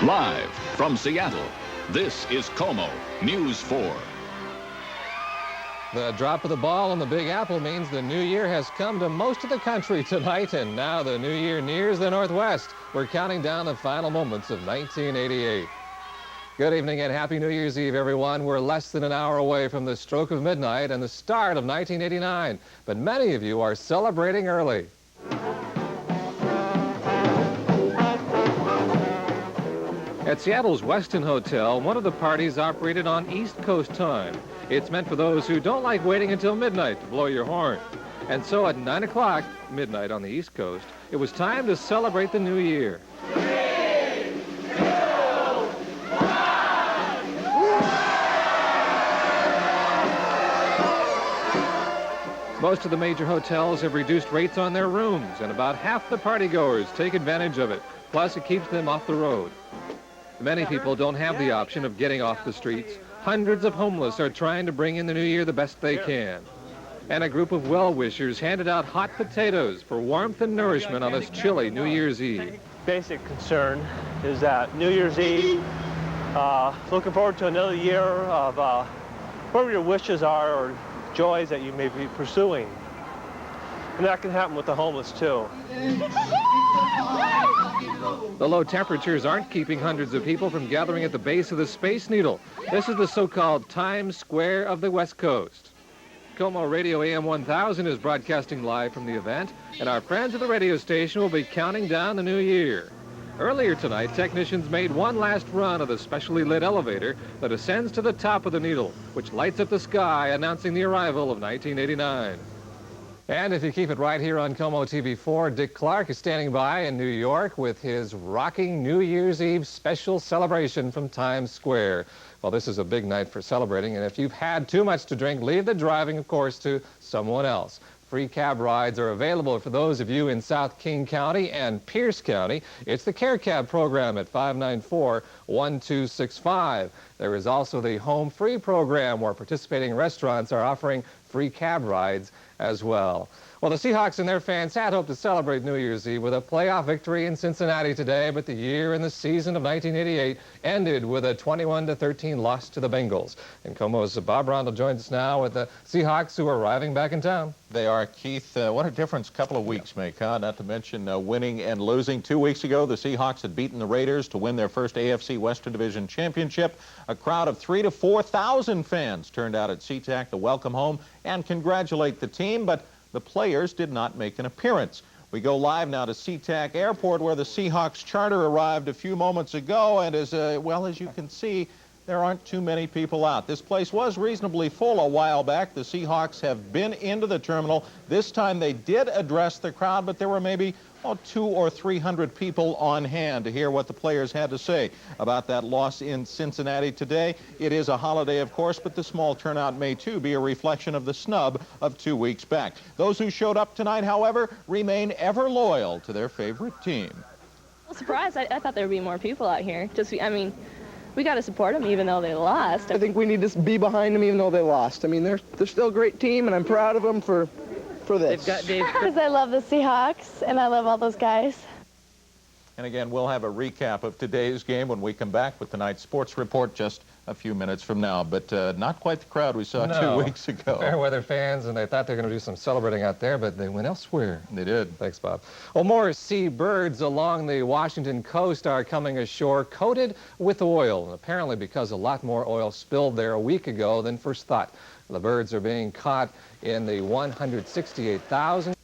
Live from Seattle, this is KOMO News 4. The drop of the ball on the Big Apple means the new year has come to most of the country tonight, and now the new year nears the Northwest. We're counting down the final moments of 1988. Good evening and Happy New Year's Eve, everyone. We're less than an hour away from the stroke of midnight and the start of 1989, but many of you are celebrating early. At Seattle's Westin Hotel, one of the parties operated on East Coast time. It's meant for those who don't like waiting until midnight to blow your horn. And so at 9 o'clock, midnight on the East Coast, it was time to celebrate the new year. 3, 2, 1. Most of the major hotels have reduced rates on their rooms, and about half the partygoers take advantage of it. Plus, it keeps them off the road. Many people don't have the option of getting off the streets. Hundreds of homeless are trying to bring in the new year the best they can. And a group of well-wishers handed out hot potatoes for warmth and nourishment on this chilly New Year's Eve. Basic concern is that New Year's Eve, looking forward to another year of whatever your wishes are or joys that you may be pursuing. And that can happen with the homeless too. The low temperatures aren't keeping hundreds of people from gathering at the base of the Space Needle. This is the so-called Times Square of the West Coast. KOMO Radio AM 1000 is broadcasting live from the event, and our friends at the radio station will be counting down the new year. Earlier tonight, technicians made one last run of the specially lit elevator that ascends to the top of the Needle, which lights up the sky, announcing the arrival of 1989. And if you keep it right here on KOMO TV4, Dick Clark is standing by in New York with his rocking New Year's Eve special celebration from Times Square. Well, this is a big night for celebrating, and if you've had too much to drink, leave the driving, of course, to someone else. Free cab rides are available for those of you in South King County and Pierce County. It's the Care Cab program at 594-1265. There is also the Home Free program where participating restaurants are offering free cab rides as well. Well, the Seahawks and their fans had hoped to celebrate New Year's Eve with a playoff victory in Cincinnati today, but the year and the season of 1988 ended with a 21-13 loss to the Bengals. And KOMO's Bob Rondell joins us now with the Seahawks, who are arriving back in town. They are, Keith. What a difference a couple of weeks make, huh? Not to mention winning and losing. 2 weeks ago, the Seahawks had beaten the Raiders to win their first AFC Western Division championship. A crowd of 3,000 to 4,000 fans turned out at SeaTac to welcome home and congratulate the team, but the players did not make an appearance. We go live now to SeaTac Airport, where the Seahawks charter arrived a few moments ago, and as well as you can see, there aren't too many people out. This place was reasonably full a while back. The Seahawks have been into the terminal. This time they did address the crowd, but there were maybe 200 or 300 people on hand to hear what the players had to say about that loss in Cincinnati today. It is a holiday, of course, but the small turnout may, too, be a reflection of the snub of 2 weeks back. Those who showed up tonight, however, remain ever loyal to their favorite team. I'm surprised. I thought there would be more people out here. We got to support them even though they lost. I think we need to be behind them even though they lost. I mean, they're still a great team, and I'm proud of them for this. Because I love the Seahawks, and I love all those guys. And again, we'll have a recap of today's game when we come back with tonight's sports report just a few minutes from now. But not quite the crowd we saw 2 weeks ago. Fairweather fans, and they thought they were going to do some celebrating out there, but they went elsewhere. They did. Thanks, Bob. Well, more seabirds along the Washington coast are coming ashore coated with oil, and apparently because a lot more oil spilled there a week ago than first thought. The birds are being caught in the 168,000